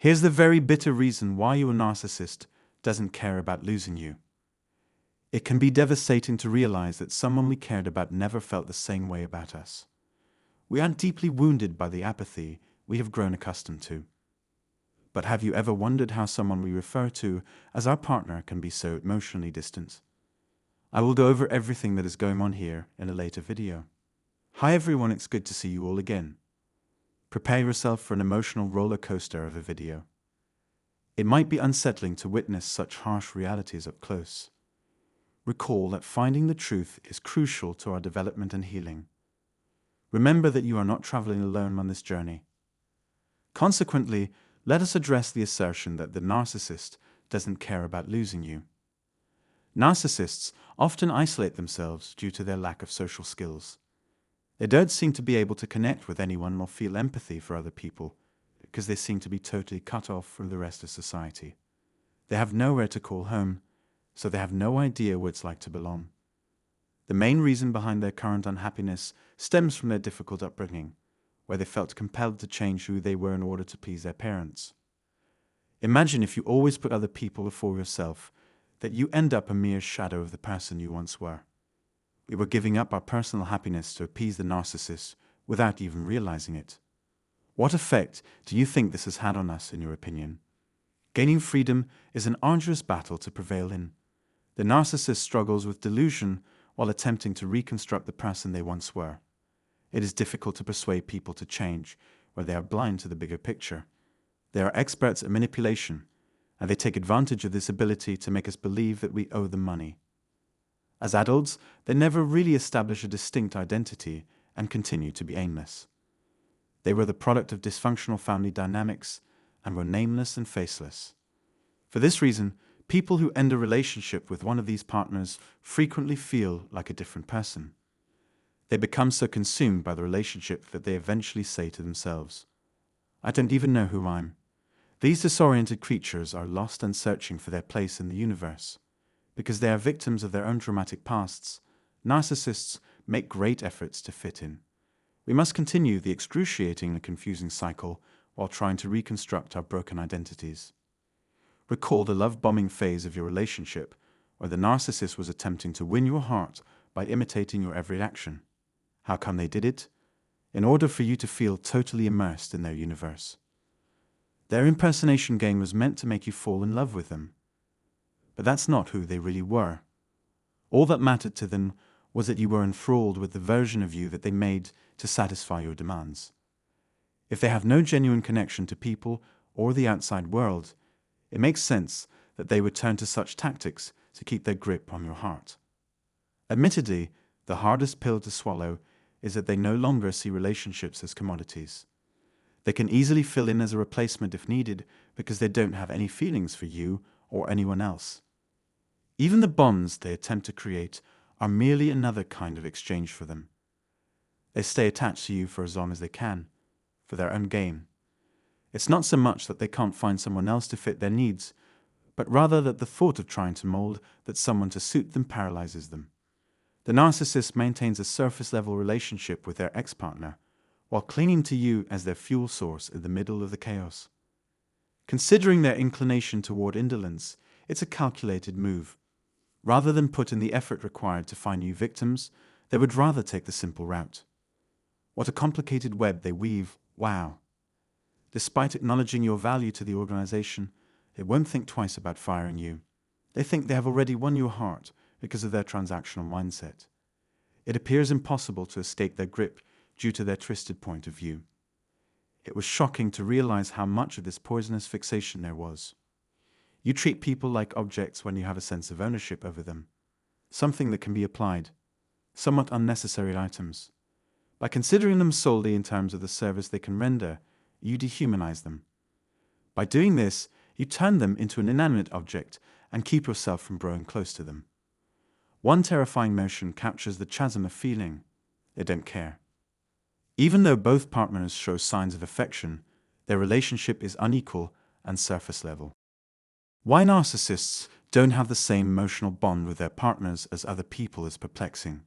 Here's the very bitter reason why your narcissist doesn't care about losing you. It can be devastating to realize that someone we cared about never felt the same way about us. We are deeply wounded by the apathy we have grown accustomed to. But have you ever wondered how someone we refer to as our partner can be so emotionally distant? I will go over everything that is going on here in a later video. Hi everyone, it's good to see you all again. Prepare yourself for an emotional roller coaster of a video. It might be unsettling to witness such harsh realities up close. Recall that finding the truth is crucial to our development and healing. Remember that you are not traveling alone on this journey. Consequently, let us address the assertion that the narcissist doesn't care about losing you. Narcissists often isolate themselves due to their lack of social skills. They don't seem to be able to connect with anyone or feel empathy for other people because they seem to be totally cut off from the rest of society. They have nowhere to call home, so they have no idea what it's like to belong. The main reason behind their current unhappiness stems from their difficult upbringing, where they felt compelled to change who they were in order to please their parents. Imagine if you always put other people before yourself, that you end up a mere shadow of the person you once were. We were giving up our personal happiness to appease the narcissist without even realizing it. What effect do you think this has had on us, in your opinion? Gaining freedom is an arduous battle to prevail in. The narcissist struggles with delusion while attempting to reconstruct the person they once were. It is difficult to persuade people to change where they are blind to the bigger picture. They are experts at manipulation, and they take advantage of this ability to make us believe that we owe them money. As adults, they never really establish a distinct identity and continue to be aimless. They were the product of dysfunctional family dynamics and were nameless and faceless. For this reason, people who end a relationship with one of these partners frequently feel like a different person. They become so consumed by the relationship that they eventually say to themselves, "I don't even know who I am." These disoriented creatures are lost and searching for their place in the universe. Because they are victims of their own traumatic pasts, narcissists make great efforts to fit in. We must continue the excruciating and confusing cycle while trying to reconstruct our broken identities. Recall the love-bombing phase of your relationship, where the narcissist was attempting to win your heart by imitating your every action. How come they did it? In order for you to feel totally immersed in their universe. Their impersonation game was meant to make you fall in love with them. But that's not who they really were. All that mattered to them was that you were enthralled with the version of you that they made to satisfy your demands. If they have no genuine connection to people or the outside world, it makes sense that they would turn to such tactics to keep their grip on your heart. Admittedly, the hardest pill to swallow is that they no longer see relationships as commodities. They can easily fill in as a replacement if needed because they don't have any feelings for you or anyone else. Even the bonds they attempt to create are merely another kind of exchange for them. They stay attached to you for as long as they can, for their own gain. It's not so much that they can't find someone else to fit their needs, but rather that the thought of trying to mold that someone to suit them paralyzes them. The narcissist maintains a surface-level relationship with their ex-partner, while clinging to you as their fuel source in the middle of the chaos. Considering their inclination toward indolence, it's a calculated move. Rather than put in the effort required to find new victims, they would rather take the simple route. What a complicated web they weave, wow! Despite acknowledging your value to the organization, they won't think twice about firing you. They think they have already won your heart because of their transactional mindset. It appears impossible to escape their grip due to their twisted point of view. It was shocking to realize how much of this poisonous fixation there was. You treat people like objects when you have a sense of ownership over them, something that can be applied, somewhat unnecessary items. By considering them solely in terms of the service they can render, you dehumanize them. By doing this, you turn them into an inanimate object and keep yourself from growing close to them. One terrifying motion captures the chasm of feeling. They don't care. Even though both partners show signs of affection, their relationship is unequal and surface level. Why narcissists don't have the same emotional bond with their partners as other people is perplexing.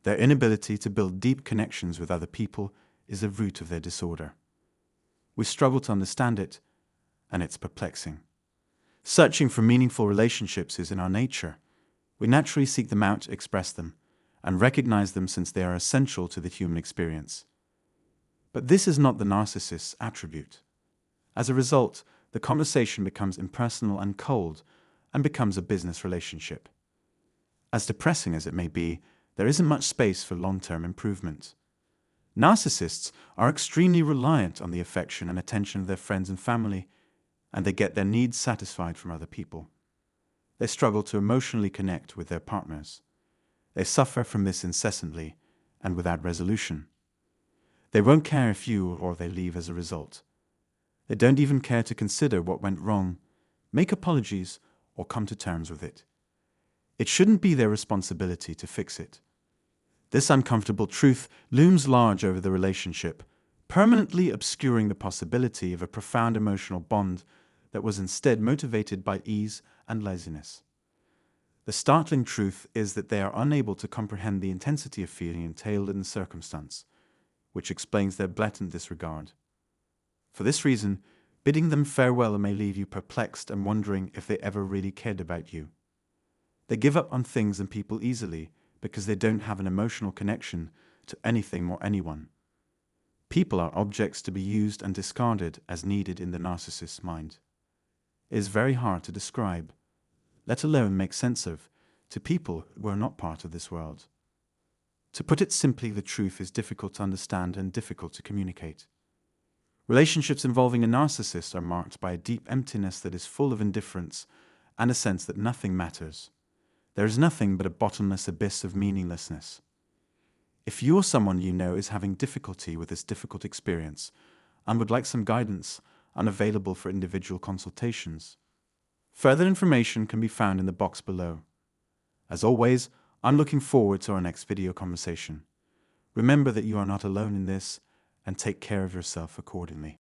Their inability to build deep connections with other people is the root of their disorder. We struggle to understand it, and it's perplexing. Searching for meaningful relationships is in our nature. We naturally seek them out, express them, and recognize them since they are essential to the human experience. But this is not the narcissist's attribute. As a result, the conversation becomes impersonal and cold, and becomes a business relationship. As depressing as it may be, there isn't much space for long-term improvement. Narcissists are extremely reliant on the affection and attention of their friends and family, and they get their needs satisfied from other people. They struggle to emotionally connect with their partners. They suffer from this incessantly and without resolution. They won't care if you or they leave as a result. They don't even care to consider what went wrong, make apologies, or come to terms with it. It shouldn't be their responsibility to fix it. This uncomfortable truth looms large over the relationship, permanently obscuring the possibility of a profound emotional bond that was instead motivated by ease and laziness. The startling truth is that they are unable to comprehend the intensity of feeling entailed in the circumstance, which explains their blatant disregard. For this reason, bidding them farewell may leave you perplexed and wondering if they ever really cared about you. They give up on things and people easily because they don't have an emotional connection to anything or anyone. People are objects to be used and discarded as needed in the narcissist's mind. It is very hard to describe, let alone make sense of, to people who are not part of this world. To put it simply, the truth is difficult to understand and difficult to communicate. Relationships involving a narcissist are marked by a deep emptiness that is full of indifference and a sense that nothing matters. There is nothing but a bottomless abyss of meaninglessness. If you or someone you know is having difficulty with this difficult experience and would like some guidance, I'm available for individual consultations. Further information can be found in the box below. As always, I'm looking forward to our next video conversation. Remember that you are not alone in this, and take care of yourself accordingly.